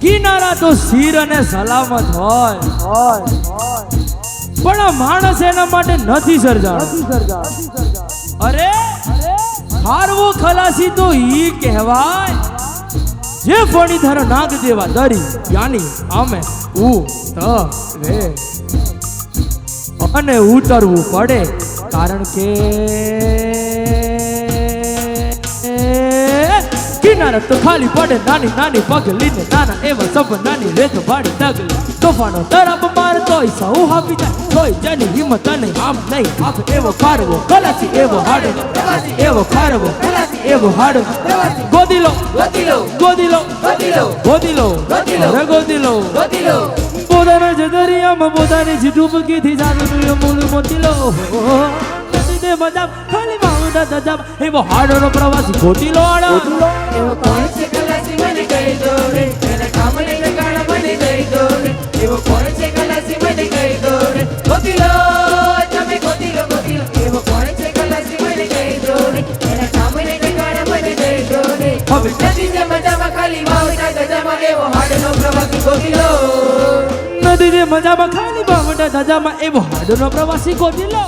કિનારા તો સ્થિર અને સલામત હોય પણ આ માણસ એના માટે નથી સર્જાણો. અરે હારવો ખલાસી તો ઈ કહેવાય જે ફણી ધારો નાગ દેવા દરી યાની આમે રે અને ઉતરવું પડે કારણ કે કિનારે તો ખાલી પડે નાની નાની પગલીને નાના એવા સપનાની રેત ભાડી તગલી તોફાનો તરફ માર તોય સૌ હાપી જાય તોય જેની હિંમત નહીં આમ નહીં આપ એવો ખારવો ખલાસી એવો હાડવો એવો ખારવો એવો હાડવો ગોદીલો ગોદીલો અરે ગોદીલો પોતાના જ દરિયામાં પોતાની જ ડૂબકીથી જાદુનું મૂળ મોતીલો દે મજા ખાલી માઉડા દજામ એવો હાડનો પ્રવાસી ગોદીલો આડો એવો કોણ છે ખલાસી મને કહી દો રે એના કામલે લગાડા મને દઈ દો રે એવો કોણ છે ખલાસી મને કહી દો રે ગોદીલો તમે ગોદીલો એવો કોણ છે ખલાસી મને કહી દો રે એના કામલે લગાડા મને દઈ દો રે હવે નદી જે મજામાં ખાલી માઉડા દજામાં એવો હાડનો પ્રવાસી ગોદીલો નદી જે મજામાં ખાલી માઉડા દજામાં એવો હાડનો પ્રવાસી ગોદીલો